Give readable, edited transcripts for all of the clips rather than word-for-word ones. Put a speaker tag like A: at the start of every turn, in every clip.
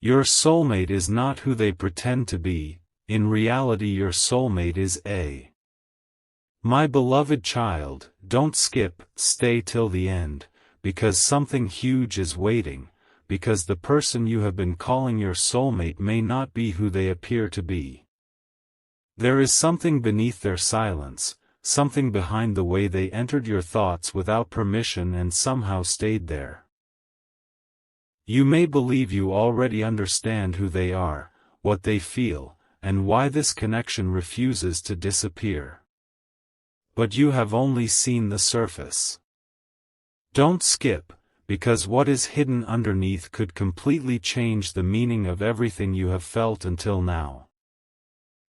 A: Your soulmate is not who they pretend to be. In reality, your soulmate is a. My beloved child, don't skip, stay till the end, because something huge is waiting, because the person you have been calling your soulmate may not be who they appear to be. There is something beneath their silence, something behind the way they entered your thoughts without permission and somehow stayed there. You may believe you already understand who they are, what they feel, and why this connection refuses to disappear. But you have only seen the surface. Don't skip, because what is hidden underneath could completely change the meaning of everything you have felt until now.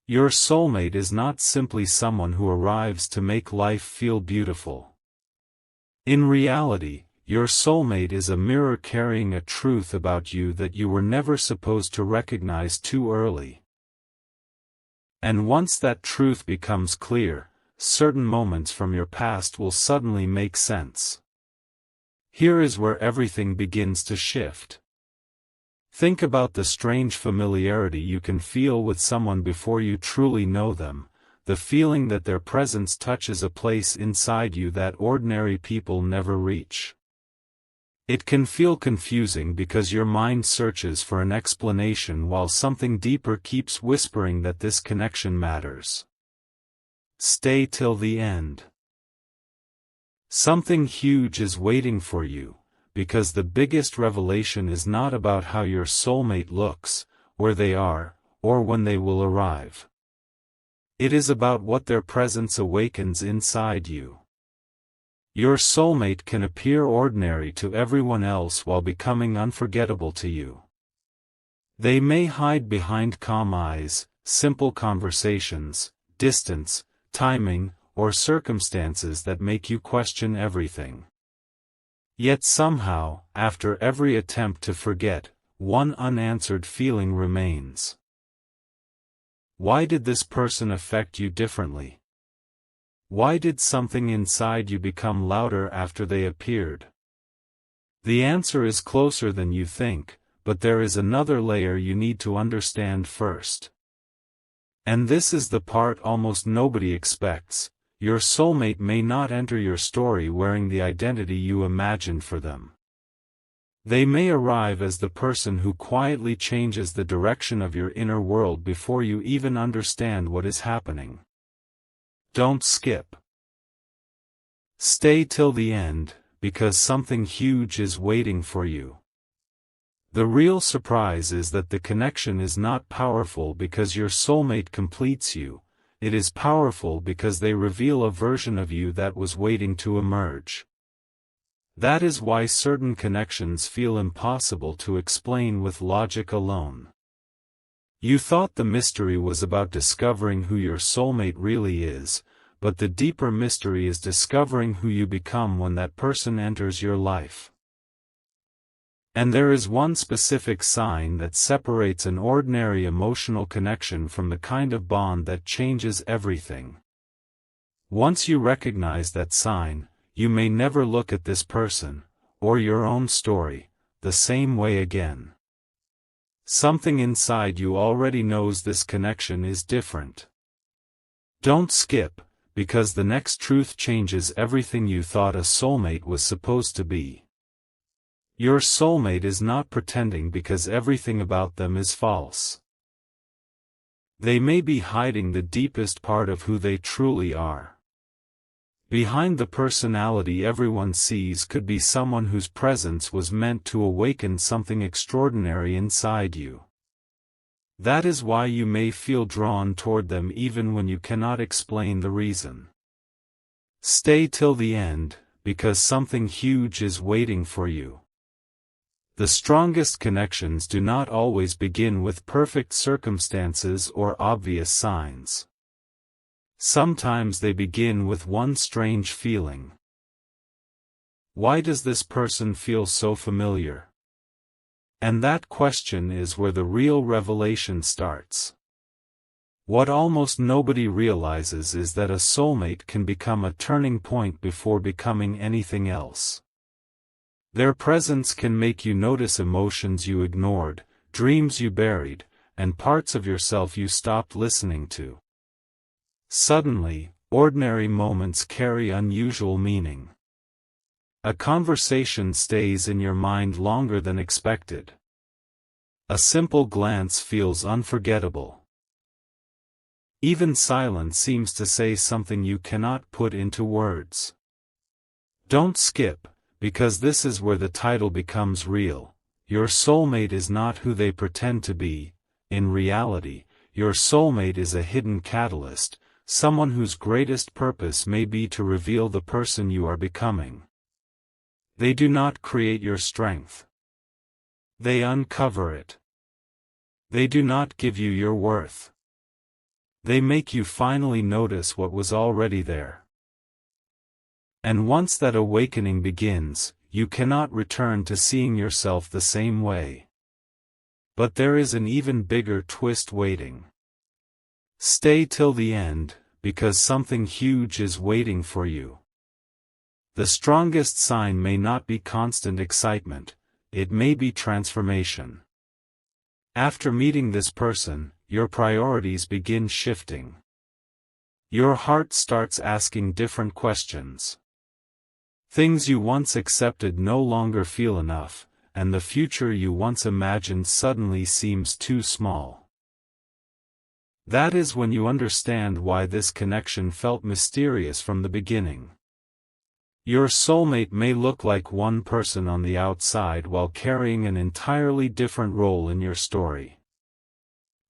A: Your soulmate is not simply someone who arrives to make life feel beautiful. In reality, your soulmate is a mirror carrying a truth about you that you were never supposed to recognize too early. And once that truth becomes clear, certain moments from your past will suddenly make sense. Here is where everything begins to shift. Think about the strange familiarity you can feel with someone before you truly know them, the feeling that their presence touches a place inside you that ordinary people never reach. It can feel confusing because your mind searches for an explanation while something deeper keeps whispering that this connection matters. Stay till the end. Something huge is waiting for you, because the biggest revelation is not about how your soulmate looks, where they are, or when they will arrive. It is about what their presence awakens inside you. Your soulmate can appear ordinary to everyone else while becoming unforgettable to you. They may hide behind calm eyes, simple conversations, distance, timing, or circumstances that make you question everything. Yet somehow, after every attempt to forget, one unanswered feeling remains. Why did this person affect you differently? Why did something inside you become louder after they appeared? The answer is closer than you think, but there is another layer you need to understand first. And this is the part almost nobody expects. Your soulmate may not enter your story wearing the identity you imagined for them. They may arrive as the person who quietly changes the direction of your inner world before you even understand what is happening. Don't skip. Stay till the end, because something huge is waiting for you. The real surprise is that the connection is not powerful because your soulmate completes you, it is powerful because they reveal a version of you that was waiting to emerge. That is why certain connections feel impossible to explain with logic alone. You thought the mystery was about discovering who your soulmate really is, but the deeper mystery is discovering who you become when that person enters your life. And there is one specific sign that separates an ordinary emotional connection from the kind of bond that changes everything. Once you recognize that sign, you may never look at this person, or your own story, the same way again. Something inside you already knows this connection is different. Don't skip, because the next truth changes everything you thought a soulmate was supposed to be. Your soulmate is not pretending because everything about them is false. They may be hiding the deepest part of who they truly are. Behind the personality everyone sees could be someone whose presence was meant to awaken something extraordinary inside you. That is why you may feel drawn toward them even when you cannot explain the reason. Stay till the end, because something huge is waiting for you. The strongest connections do not always begin with perfect circumstances or obvious signs. Sometimes they begin with one strange feeling. Why does this person feel so familiar? And that question is where the real revelation starts. What almost nobody realizes is that a soulmate can become a turning point before becoming anything else. Their presence can make you notice emotions you ignored, dreams you buried, and parts of yourself you stopped listening to. Suddenly, ordinary moments carry unusual meaning. A conversation stays in your mind longer than expected. A simple glance feels unforgettable. Even silence seems to say something you cannot put into words. Don't skip, because this is where the title becomes real. Your soulmate is not who they pretend to be. In reality, your soulmate is a hidden catalyst, someone whose greatest purpose may be to reveal the person you are becoming. They do not create your strength. They uncover it. They do not give you your worth. They make you finally notice what was already there. And once that awakening begins, you cannot return to seeing yourself the same way. But there is an even bigger twist waiting. Stay till the end, because something huge is waiting for you. The strongest sign may not be constant excitement, it may be transformation. After meeting this person, your priorities begin shifting. Your heart starts asking different questions. Things you once accepted no longer feel enough, and the future you once imagined suddenly seems too small. That is when you understand why this connection felt mysterious from the beginning. Your soulmate may look like one person on the outside while carrying an entirely different role in your story.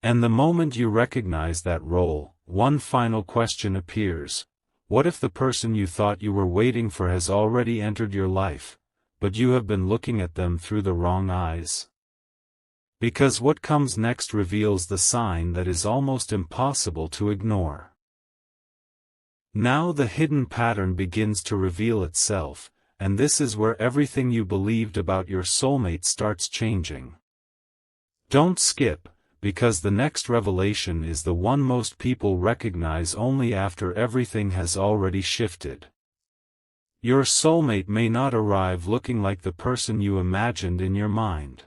A: And the moment you recognize that role, one final question appears. What if the person you thought you were waiting for has already entered your life, but you have been looking at them through the wrong eyes? Because what comes next reveals the sign that is almost impossible to ignore. Now the hidden pattern begins to reveal itself, and this is where everything you believed about your soulmate starts changing. Don't skip, because the next revelation is the one most people recognize only after everything has already shifted. Your soulmate may not arrive looking like the person you imagined in your mind.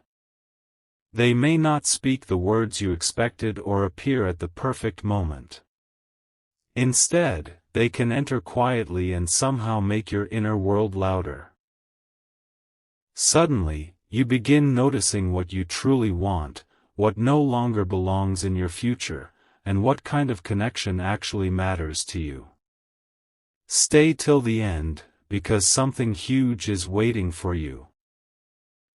A: They may not speak the words you expected or appear at the perfect moment. Instead, they can enter quietly and somehow make your inner world louder. Suddenly, you begin noticing what you truly want, what no longer belongs in your future, and what kind of connection actually matters to you. Stay till the end, because something huge is waiting for you.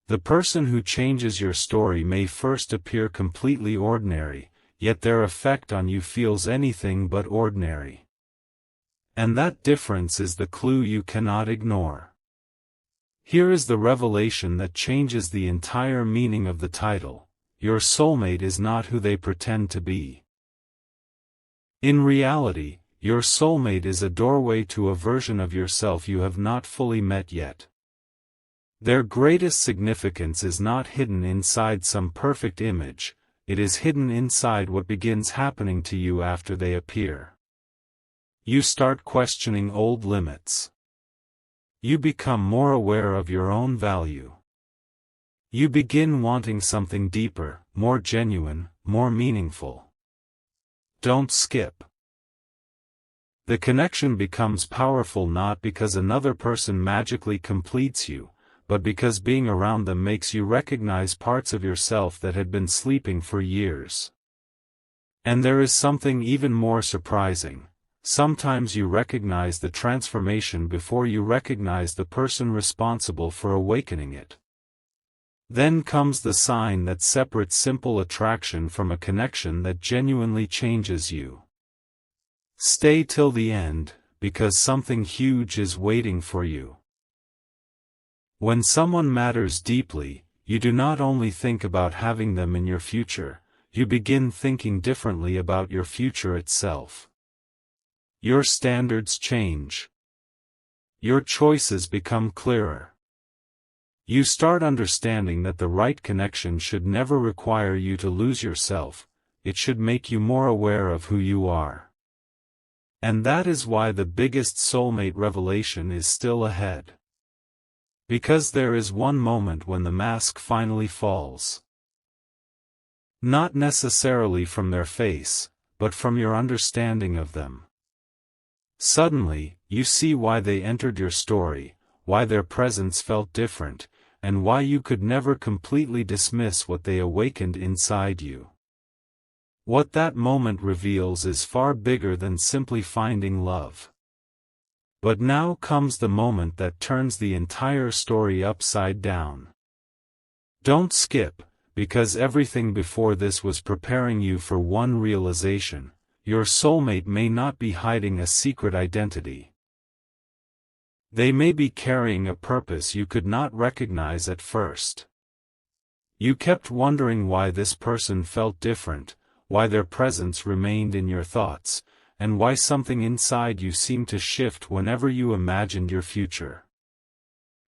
A: The person who changes your story may first appear completely ordinary, yet their effect on you feels anything but ordinary. And that difference is the clue you cannot ignore. Here is the revelation that changes the entire meaning of the title. Your soulmate is not who they pretend to be. In reality, your soulmate is a doorway to a version of yourself you have not fully met yet. Their greatest significance is not hidden inside some perfect image, it is hidden inside what begins happening to you after they appear. You start questioning old limits. You become more aware of your own value. You begin wanting something deeper, more genuine, more meaningful. Don't skip. The connection becomes powerful not because another person magically completes you, but because being around them makes you recognize parts of yourself that had been sleeping for years. And there is something even more surprising. Sometimes you recognize the transformation before you recognize the person responsible for awakening it. Then comes the sign that separates simple attraction from a connection that genuinely changes you. Stay till the end, because something huge is waiting for you. When someone matters deeply, you do not only think about having them in your future, you begin thinking differently about your future itself. Your standards change. Your choices become clearer. You start understanding that the right connection should never require you to lose yourself, it should make you more aware of who you are. And that is why the biggest soulmate revelation is still ahead. Because there is one moment when the mask finally falls. Not necessarily from their face, but from your understanding of them. Suddenly, you see why they entered your story, why their presence felt different, and why you could never completely dismiss what they awakened inside you. What that moment reveals is far bigger than simply finding love. But now comes the moment that turns the entire story upside down. Don't skip, because everything before this was preparing you for one realization: your soulmate may not be hiding a secret identity. They may be carrying a purpose you could not recognize at first. You kept wondering why this person felt different, why their presence remained in your thoughts, and why something inside you seemed to shift whenever you imagined your future.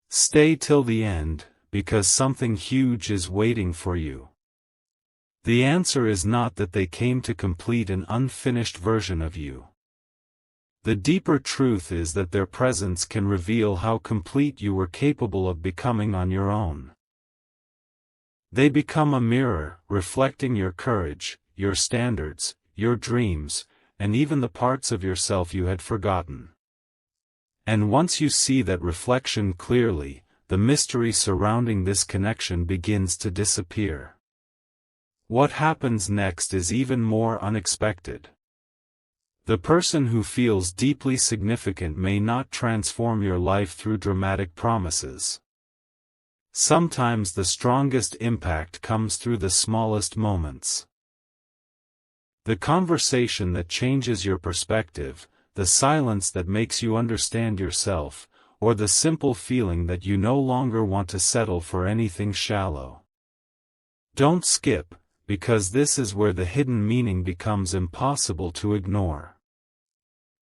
A: Stay till the end, because something huge is waiting for you. The answer is not that they came to complete an unfinished version of you. The deeper truth is that their presence can reveal how complete you were capable of becoming on your own. They become a mirror, reflecting your courage, your standards, your dreams, and even the parts of yourself you had forgotten. And once you see that reflection clearly, the mystery surrounding this connection begins to disappear. What happens next is even more unexpected. The person who feels deeply significant may not transform your life through dramatic promises. Sometimes the strongest impact comes through the smallest moments. The conversation that changes your perspective, the silence that makes you understand yourself, or the simple feeling that you no longer want to settle for anything shallow. Don't skip, because this is where the hidden meaning becomes impossible to ignore.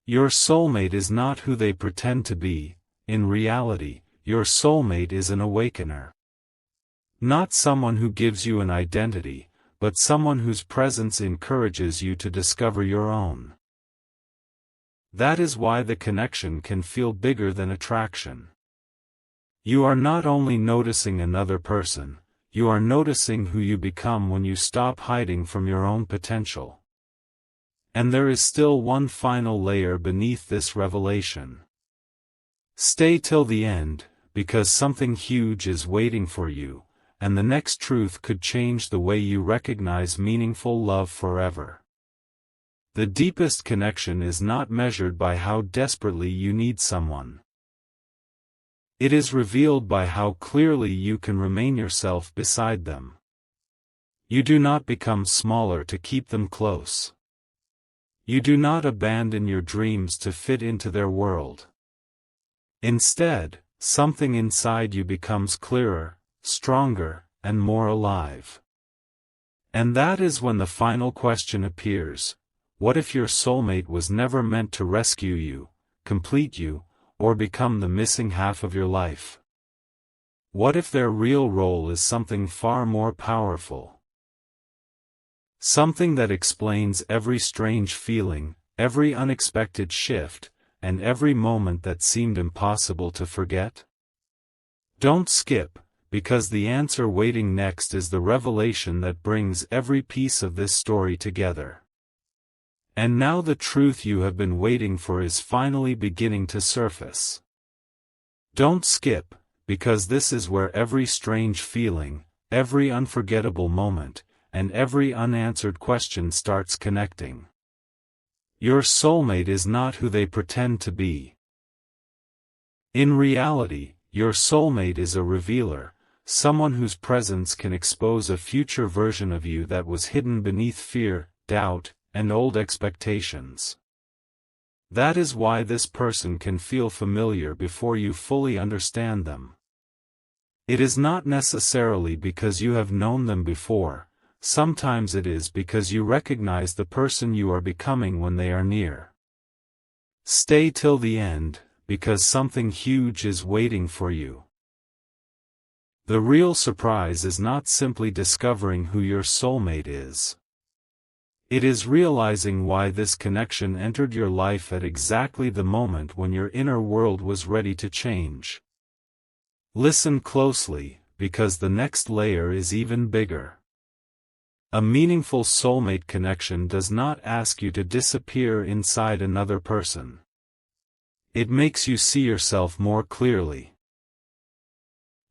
A: Your soulmate is not who they pretend to be. In reality, your soulmate is an awakener. Not someone who gives you an identity, but someone whose presence encourages you to discover your own. That is why the connection can feel bigger than attraction. You are not only noticing another person, you are noticing who you become when you stop hiding from your own potential. And there is still one final layer beneath this revelation. Stay till the end, because something huge is waiting for you, and the next truth could change the way you recognize meaningful love forever. The deepest connection is not measured by how desperately you need someone. It is revealed by how clearly you can remain yourself beside them. You do not become smaller to keep them close. You do not abandon your dreams to fit into their world. Instead, something inside you becomes clearer, stronger, and more alive. And that is when the final question appears: what if your soulmate was never meant to rescue you, complete you, or become the missing half of your life? What if their real role is something far more powerful? Something that explains every strange feeling, every unexpected shift, and every moment that seemed impossible to forget? Don't skip, because the answer waiting next is the revelation that brings every piece of this story together. And now the truth you have been waiting for is finally beginning to surface. Don't skip, because this is where every strange feeling, every unforgettable moment, and every unanswered question starts connecting. Your soulmate is not who they pretend to be. In reality, your soulmate is a revealer, someone whose presence can expose a future version of you that was hidden beneath fear, doubt, and old expectations. That is why this person can feel familiar before you fully understand them. It is not necessarily because you have known them before. Sometimes it is because you recognize the person you are becoming when they are near. Stay till the end, because something huge is waiting for you. The real surprise is not simply discovering who your soulmate is. It is realizing why this connection entered your life at exactly the moment when your inner world was ready to change. Listen closely, because the next layer is even bigger. A meaningful soulmate connection does not ask you to disappear inside another person. It makes you see yourself more clearly.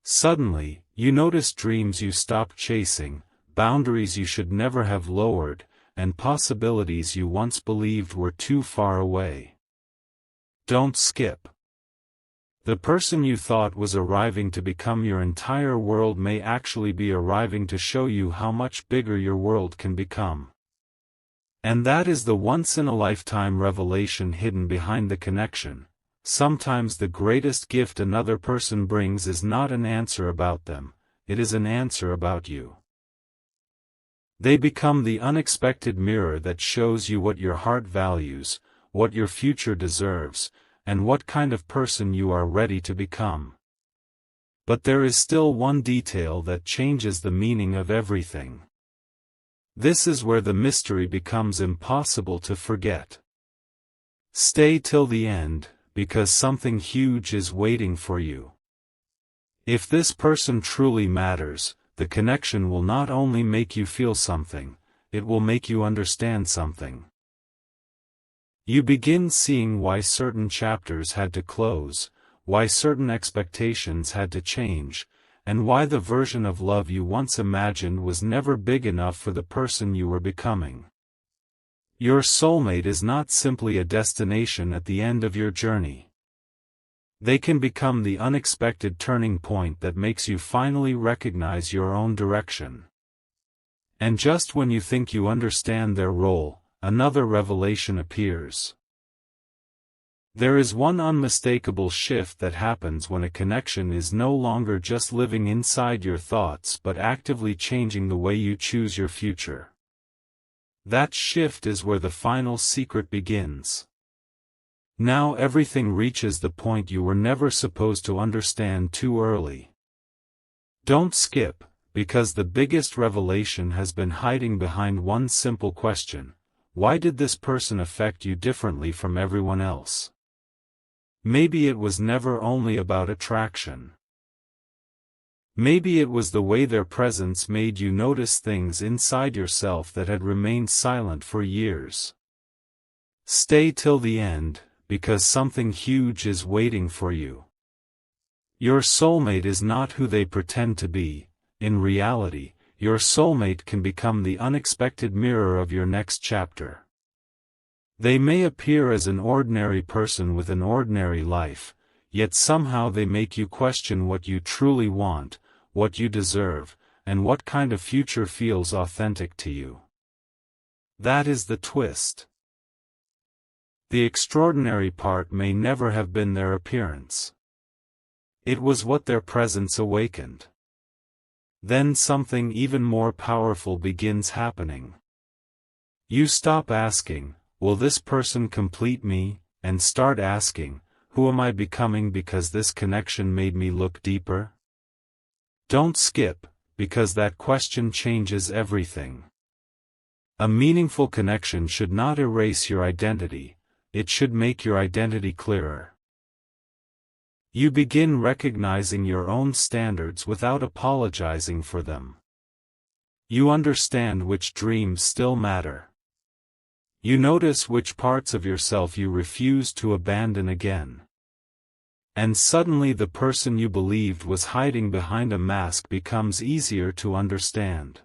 A: Suddenly, you notice dreams you stopped chasing, boundaries you should never have lowered, and possibilities you once believed were too far away. Don't skip. The person you thought was arriving to become your entire world may actually be arriving to show you how much bigger your world can become. And that is the once-in-a-lifetime revelation hidden behind the connection. Sometimes the greatest gift another person brings is not an answer about them, it is an answer about you. They become the unexpected mirror that shows you what your heart values, what your future deserves, and what kind of person you are ready to become. But there is still one detail that changes the meaning of everything. This is where the mystery becomes impossible to forget. Stay till the end, because something huge is waiting for you. If this person truly matters, the connection will not only make you feel something, it will make you understand something. You begin seeing why certain chapters had to close, why certain expectations had to change, and why the version of love you once imagined was never big enough for the person you were becoming. Your soulmate is not simply a destination at the end of your journey. They can become the unexpected turning point that makes you finally recognize your own direction. And just when you think you understand their role, another revelation appears. There is one unmistakable shift that happens when a connection is no longer just living inside your thoughts but actively changing the way you choose your future. That shift is where the final secret begins. Now everything reaches the point you were never supposed to understand too early. Don't skip, because the biggest revelation has been hiding behind one simple question: why did this person affect you differently from everyone else? Maybe it was never only about attraction. Maybe it was the way their presence made you notice things inside yourself that had remained silent for years. Stay till the end, because something huge is waiting for you. Your soulmate is not who they pretend to be. In reality, your soulmate can become the unexpected mirror of your next chapter. They may appear as an ordinary person with an ordinary life, yet somehow they make you question what you truly want, what you deserve, and what kind of future feels authentic to you. That is the twist. The extraordinary part may never have been their appearance. It was what their presence awakened. Then something even more powerful begins happening. You stop asking, "Will this person complete me?" and start asking, "Who am I becoming because this connection made me look deeper?" Don't skip, because that question changes everything. A meaningful connection should not erase your identity, it should make your identity clearer. You begin recognizing your own standards without apologizing for them. You understand which dreams still matter. You notice which parts of yourself you refuse to abandon again. And suddenly the person you believed was hiding behind a mask becomes easier to understand.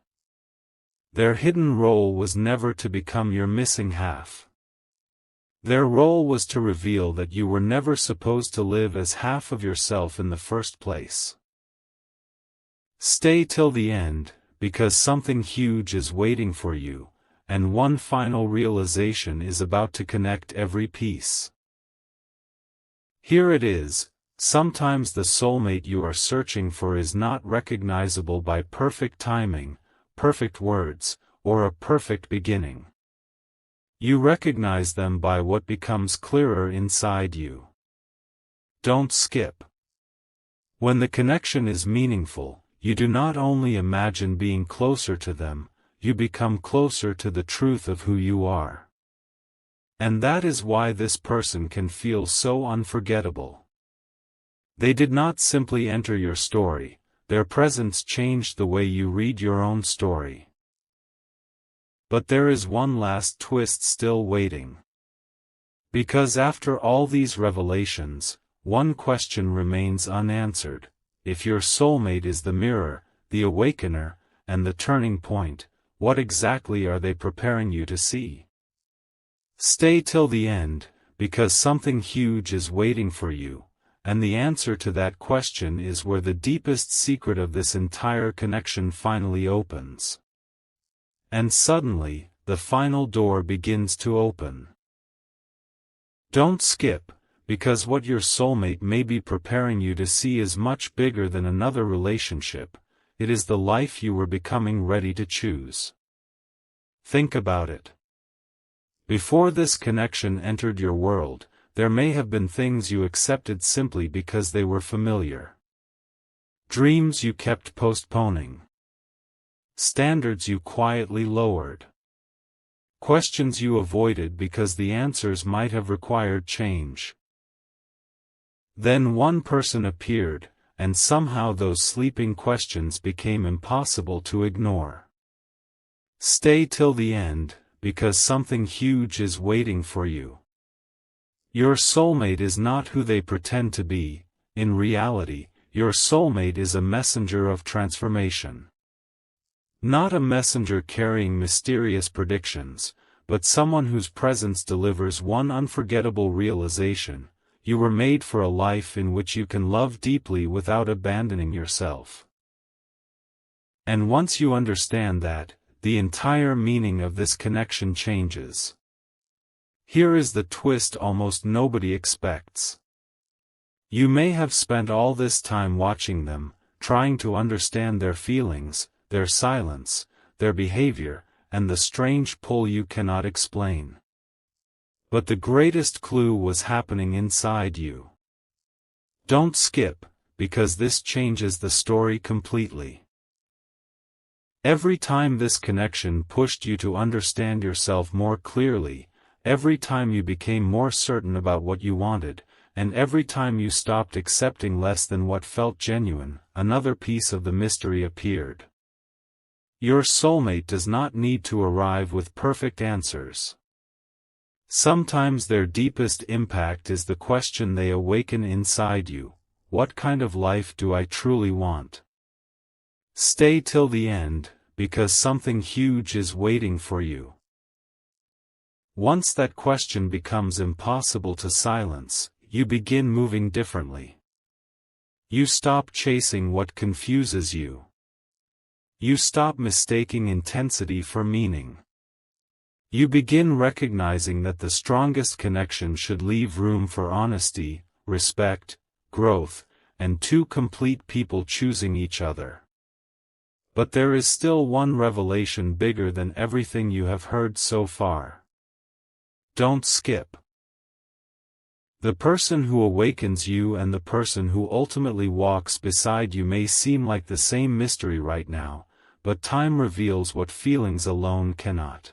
A: Their hidden role was never to become your missing half. Their role was to reveal that you were never supposed to live as half of yourself in the first place. Stay till the end, because something huge is waiting for you, and one final realization is about to connect every piece. Here it is: sometimes the soulmate you are searching for is not recognizable by perfect timing, perfect words, or a perfect beginning. You recognize them by what becomes clearer inside you. Don't skip. When the connection is meaningful, you do not only imagine being closer to them, you become closer to the truth of who you are. And that is why this person can feel so unforgettable. They did not simply enter your story, their presence changed the way you read your own story. But there is one last twist still waiting. Because after all these revelations, one question remains unanswered. If your soulmate is the mirror, the awakener, and the turning point, what exactly are they preparing you to see? Stay till the end, because something huge is waiting for you, and the answer to that question is where the deepest secret of this entire connection finally opens. And suddenly, the final door begins to open. Don't skip, because what your soulmate may be preparing you to see is much bigger than another relationship. It is the life you were becoming ready to choose. Think about it. Before this connection entered your world, there may have been things you accepted simply because they were familiar. Dreams you kept postponing. Standards you quietly lowered. Questions you avoided because the answers might have required change. Then one person appeared, and somehow those sleeping questions became impossible to ignore. Stay till the end, because something huge is waiting for you. Your soulmate is not who they pretend to be. In reality, your soulmate is a messenger of transformation. Not a messenger carrying mysterious predictions, but someone whose presence delivers one unforgettable realization: you were made for a life in which you can love deeply without abandoning yourself. And once you understand that, the entire meaning of this connection changes. Here is the twist almost nobody expects. You may have spent all this time watching them, trying to understand their feelings, their silence, their behavior, and the strange pull you cannot explain. But the greatest clue was happening inside you. Don't skip, because this changes the story completely. Every time this connection pushed you to understand yourself more clearly, every time you became more certain about what you wanted, and every time you stopped accepting less than what felt genuine, another piece of the mystery appeared. Your soulmate does not need to arrive with perfect answers. Sometimes their deepest impact is the question they awaken inside you: what kind of life do I truly want? Stay till the end, because something huge is waiting for you. Once that question becomes impossible to silence, you begin moving differently. You stop chasing what confuses you. You stop mistaking intensity for meaning. You begin recognizing that the strongest connection should leave room for honesty, respect, growth, and two complete people choosing each other. But there is still one revelation bigger than everything you have heard so far. Don't skip. The person who awakens you and the person who ultimately walks beside you may seem like the same mystery right now, but time reveals what feelings alone cannot.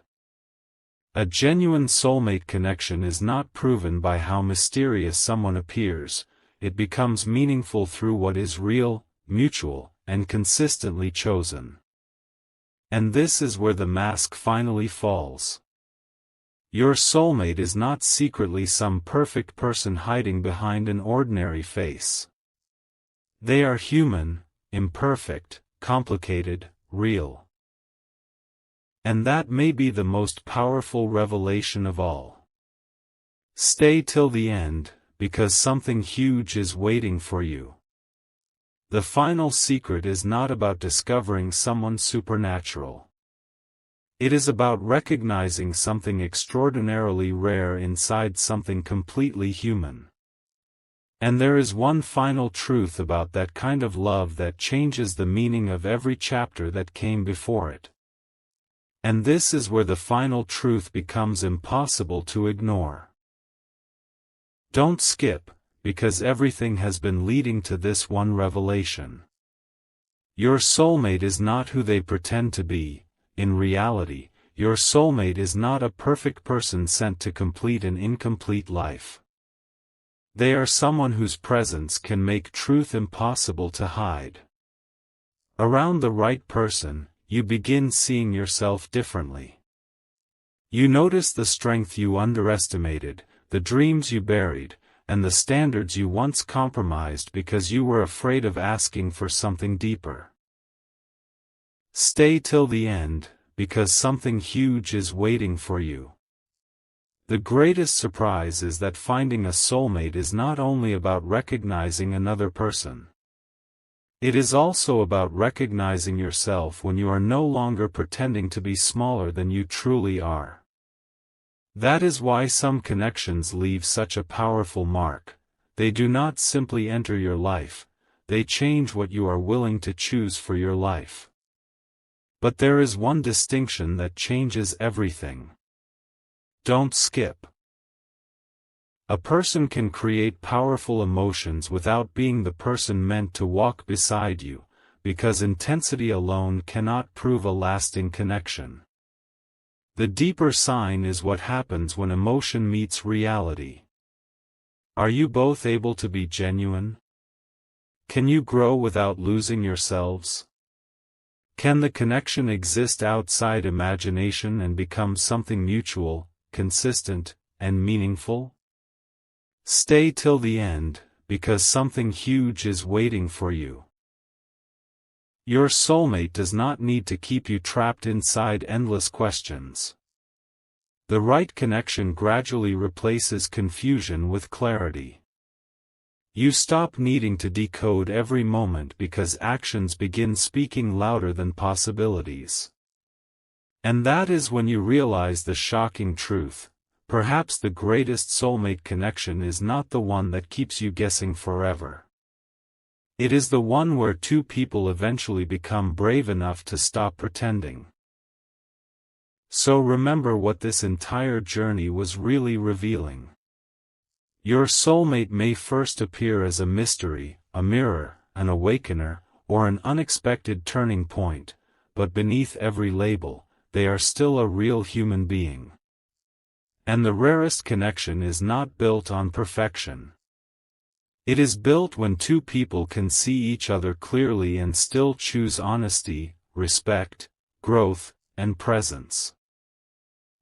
A: A genuine soulmate connection is not proven by how mysterious someone appears. It becomes meaningful through what is real, mutual, and consistently chosen. And this is where the mask finally falls. Your soulmate is not secretly some perfect person hiding behind an ordinary face. They are human, imperfect, complicated, real. And that may be the most powerful revelation of all. Stay till the end, because something huge is waiting for you. The final secret is not about discovering someone supernatural. It is about recognizing something extraordinarily rare inside something completely human. And there is one final truth about that kind of love that changes the meaning of every chapter that came before it. And this is where the final truth becomes impossible to ignore. Don't skip, because everything has been leading to this one revelation. Your soulmate is not who they pretend to be. In reality, your soulmate is not a perfect person sent to complete an incomplete life. They are someone whose presence can make truth impossible to hide. Around the right person, you begin seeing yourself differently. You notice the strength you underestimated, the dreams you buried, and the standards you once compromised because you were afraid of asking for something deeper. Stay till the end, because something huge is waiting for you. The greatest surprise is that finding a soulmate is not only about recognizing another person. It is also about recognizing yourself when you are no longer pretending to be smaller than you truly are. That is why some connections leave such a powerful mark. They do not simply enter your life, they change what you are willing to choose for your life. But there is one distinction that changes everything. Don't skip. A person can create powerful emotions without being the person meant to walk beside you, because intensity alone cannot prove a lasting connection. The deeper sign is what happens when emotion meets reality. Are you both able to be genuine? Can you grow without losing yourselves? Can the connection exist outside imagination and become something mutual, consistent, and meaningful? Stay till the end, because something huge is waiting for you. Your soulmate does not need to keep you trapped inside endless questions. The right connection gradually replaces confusion with clarity. You stop needing to decode every moment because actions begin speaking louder than possibilities. And that is when you realize the shocking truth. Perhaps the greatest soulmate connection is not the one that keeps you guessing forever. It is the one where two people eventually become brave enough to stop pretending. So remember what this entire journey was really revealing. Your soulmate may first appear as a mystery, a mirror, an awakener, or an unexpected turning point, but beneath every label, they are still a real human being. And the rarest connection is not built on perfection. It is built when two people can see each other clearly and still choose honesty, respect, growth, and presence.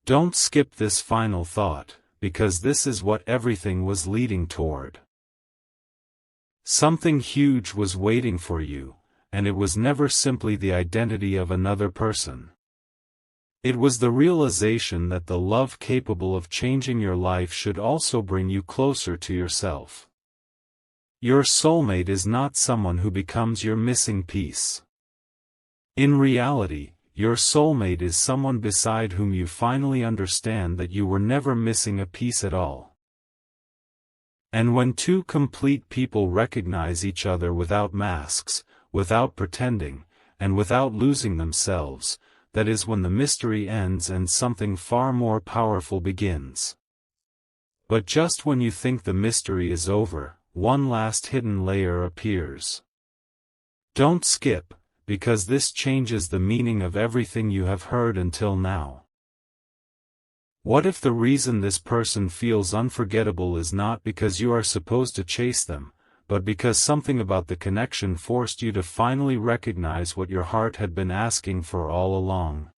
A: Don't skip this final thought, because this is what everything was leading toward. Something huge was waiting for you, and it was never simply the identity of another person. It was the realization that the love capable of changing your life should also bring you closer to yourself. Your soulmate is not someone who becomes your missing piece. In reality, your soulmate is someone beside whom you finally understand that you were never missing a piece at all. And when two complete people recognize each other without masks, without pretending, and without losing themselves, that is when the mystery ends and something far more powerful begins. But just when you think the mystery is over, one last hidden layer appears. Don't skip, because this changes the meaning of everything you have heard until now. What if the reason this person feels unforgettable is not because you are supposed to chase them, but because something about the connection forced you to finally recognize what your heart had been asking for all along?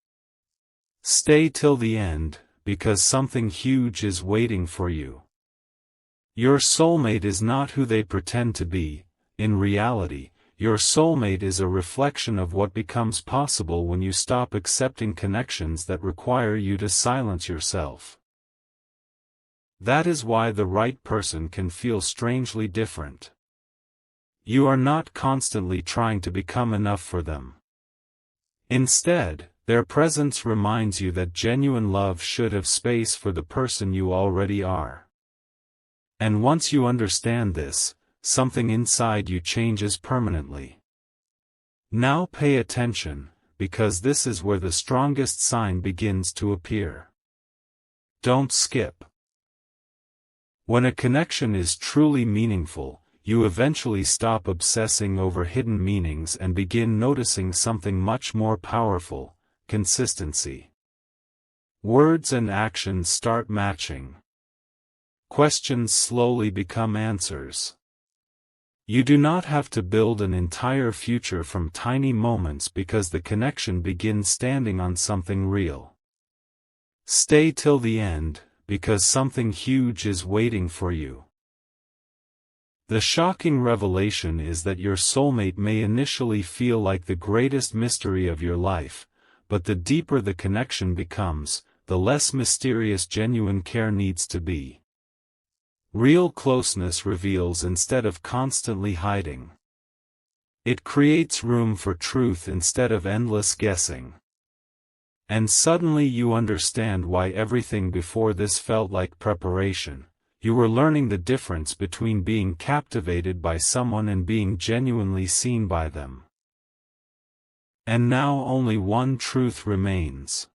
A: Stay till the end, because something huge is waiting for you. Your soulmate is not who they pretend to be. In reality, your soulmate is a reflection of what becomes possible when you stop accepting connections that require you to silence yourself. That is why the right person can feel strangely different. You are not constantly trying to become enough for them. Instead, their presence reminds you that genuine love should have space for the person you already are. And once you understand this, something inside you changes permanently. Now pay attention, because this is where the strongest sign begins to appear. Don't skip. When a connection is truly meaningful, you eventually stop obsessing over hidden meanings and begin noticing something much more powerful: consistency. Words and actions start matching. Questions slowly become answers. You do not have to build an entire future from tiny moments because the connection begins standing on something real. Stay till the end, because something huge is waiting for you. The shocking revelation is that your soulmate may initially feel like the greatest mystery of your life, but the deeper the connection becomes, the less mysterious genuine care needs to be. Real closeness reveals instead of constantly hiding. It creates room for truth instead of endless guessing. And suddenly you understand why everything before this felt like preparation. You were learning the difference between being captivated by someone and being genuinely seen by them. And now only one truth remains.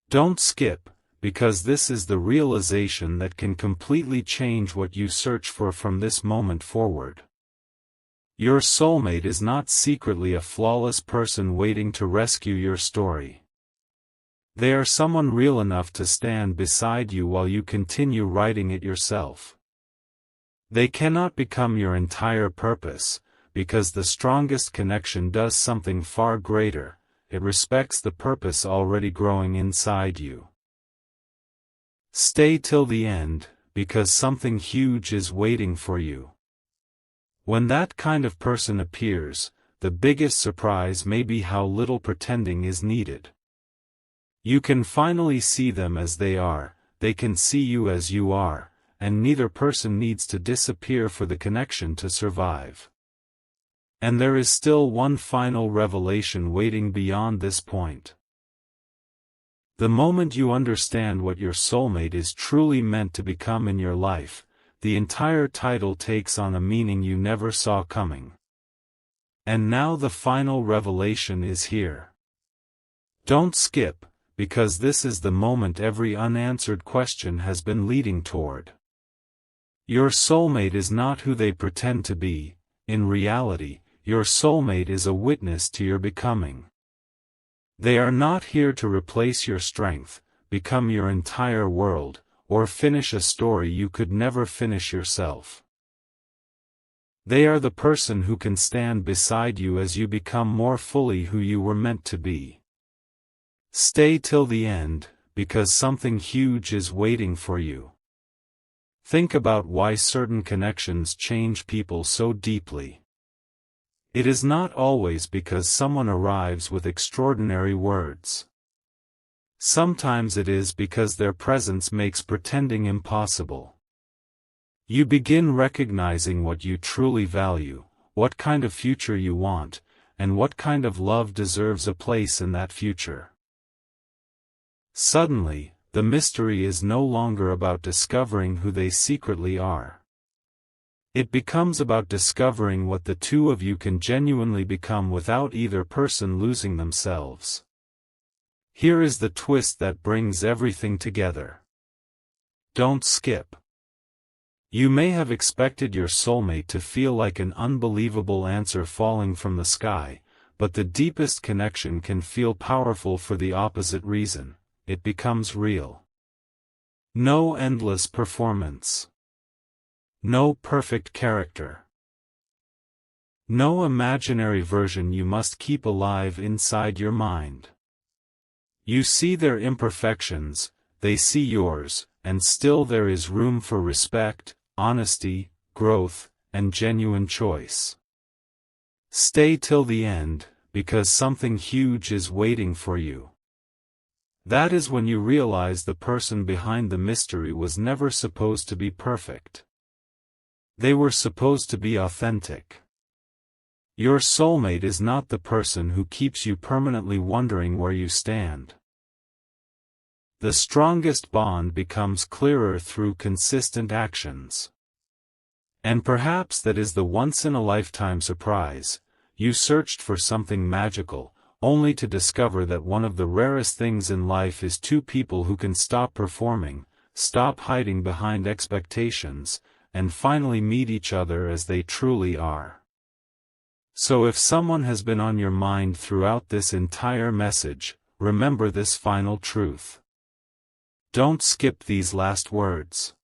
A: Don't skip, because this is the realization that can completely change what you search for from this moment forward. Your soulmate is not secretly a flawless person waiting to rescue your story. They are someone real enough to stand beside you while you continue writing it yourself. They cannot become your entire purpose, because the strongest connection does something far greater. It respects the purpose already growing inside you. Stay till the end, because something huge is waiting for you. When that kind of person appears, the biggest surprise may be how little pretending is needed. You can finally see them as they are, they can see you as you are, and neither person needs to disappear for the connection to survive. And there is still one final revelation waiting beyond this point. The moment you understand what your soulmate is truly meant to become in your life, the entire title takes on a meaning you never saw coming. And now the final revelation is here. Don't skip, because this is the moment every unanswered question has been leading toward. Your soulmate is not who they pretend to be. In reality, your soulmate is a witness to your becoming. They are not here to replace your strength, become your entire world, or finish a story you could never finish yourself. They are the person who can stand beside you as you become more fully who you were meant to be. Stay till the end, because something huge is waiting for you. Think about why certain connections change people so deeply. It is not always because someone arrives with extraordinary words. Sometimes it is because their presence makes pretending impossible. You begin recognizing what you truly value, what kind of future you want, and what kind of love deserves a place in that future. Suddenly, the mystery is no longer about discovering who they secretly are. It becomes about discovering what the two of you can genuinely become without either person losing themselves. Here is the twist that brings everything together. Don't skip. You may have expected your soulmate to feel like an unbelievable answer falling from the sky, but the deepest connection can feel powerful for the opposite reason. It becomes real. No endless performance. No perfect character. No imaginary version you must keep alive inside your mind. You see their imperfections, they see yours, and still there is room for respect, honesty, growth, and genuine choice. Stay till the end, because something huge is waiting for you. That is when you realize the person behind the mystery was never supposed to be perfect. They were supposed to be authentic. Your soulmate is not the person who keeps you permanently wondering where you stand. The strongest bond becomes clearer through consistent actions. And perhaps that is the once-in-a-lifetime surprise. You searched for something magical, only to discover that one of the rarest things in life is two people who can stop performing, stop hiding behind expectations, and finally meet each other as they truly are. So if someone has been on your mind throughout this entire message, remember this final truth. Don't skip these last words.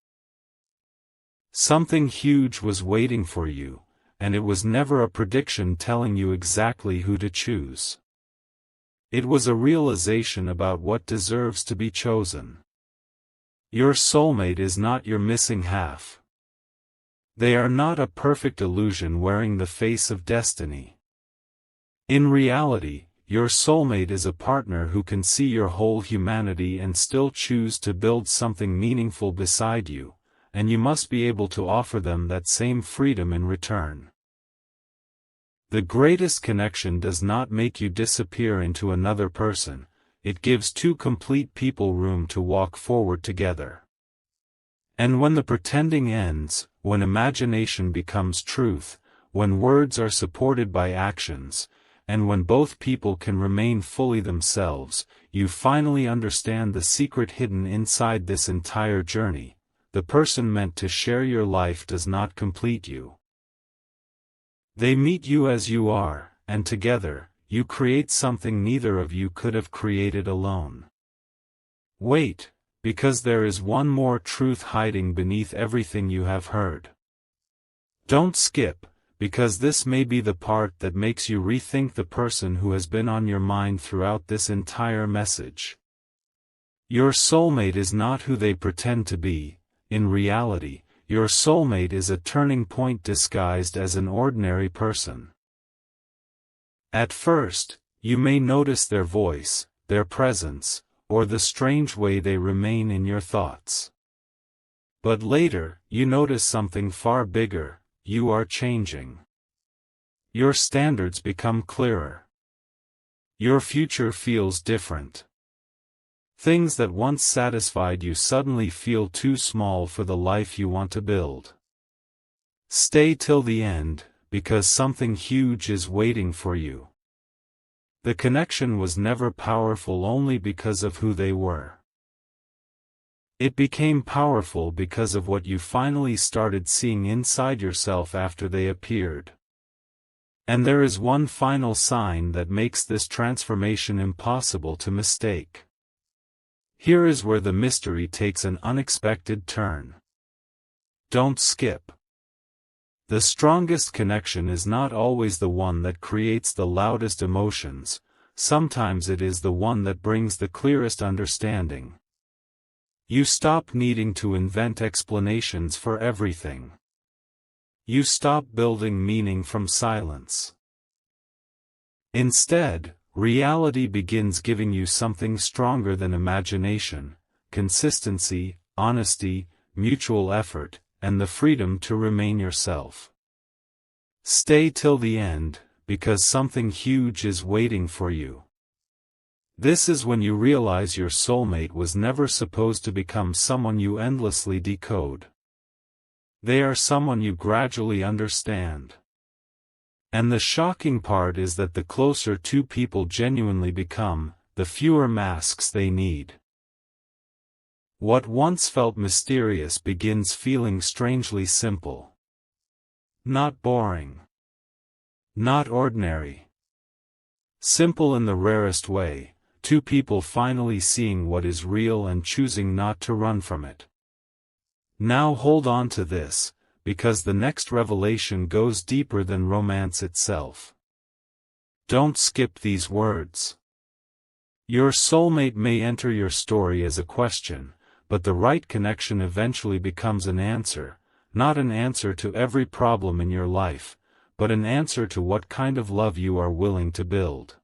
A: Something huge was waiting for you, and it was never a prediction telling you exactly who to choose. It was a realization about what deserves to be chosen. Your soulmate is not your missing half. They are not a perfect illusion wearing the face of destiny. In reality, your soulmate is a partner who can see your whole humanity and still choose to build something meaningful beside you, and you must be able to offer them that same freedom in return. The greatest connection does not make you disappear into another person, it gives two complete people room to walk forward together. And when the pretending ends, when imagination becomes truth, when words are supported by actions, and when both people can remain fully themselves, you finally understand the secret hidden inside this entire journey: the person meant to share your life does not complete you. They meet you as you are, and together, you create something neither of you could have created alone. Wait, because there is one more truth hiding beneath everything you have heard. Don't skip, because this may be the part that makes you rethink the person who has been on your mind throughout this entire message. Your soulmate is not who they pretend to be. In reality, your soulmate is a turning point disguised as an ordinary person. At first, you may notice their voice, their presence, or the strange way they remain in your thoughts. But later, you notice something far bigger: you are changing. Your standards become clearer. Your future feels different. Things that once satisfied you suddenly feel too small for the life you want to build. Stay till the end, because something huge is waiting for you. The connection was never powerful only because of who they were. It became powerful because of what you finally started seeing inside yourself after they appeared. And there is one final sign that makes this transformation impossible to mistake. Here is where the mystery takes an unexpected turn. Don't skip. The strongest connection is not always the one that creates the loudest emotions, sometimes it is the one that brings the clearest understanding. You stop needing to invent explanations for everything. You stop building meaning from silence. Instead, reality begins giving you something stronger than imagination: consistency, honesty, mutual effort, and the freedom to remain yourself. Stay till the end, because something huge is waiting for you. This is when you realize your soulmate was never supposed to become someone you endlessly decode. They are someone you gradually understand. And the shocking part is that the closer two people genuinely become, the fewer masks they need. What once felt mysterious begins feeling strangely simple. Not boring. Not ordinary. Simple in the rarest way, two people finally seeing what is real and choosing not to run from it. Now hold on to this, because the next revelation goes deeper than romance itself. Don't skip these words. Your soulmate may enter your story as a question, but the right connection eventually becomes an answer, not an answer to every problem in your life, but an answer to what kind of love you are willing to build.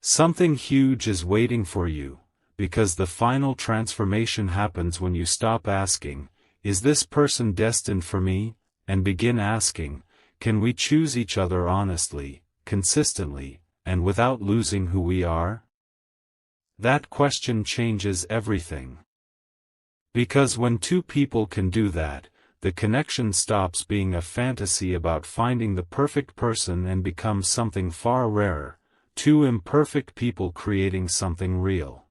A: Something huge is waiting for you, because the final transformation happens when you stop asking, "Is this person destined for me?" and begin asking, "Can we choose each other honestly, consistently, and without losing who we are?" That question changes everything. Because when two people can do that, the connection stops being a fantasy about finding the perfect person and becomes something far rarer: two imperfect people creating something real.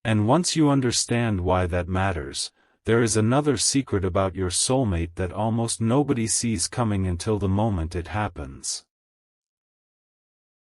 A: And once you understand why that matters, there is another secret about your soulmate that almost nobody sees coming until the moment it happens.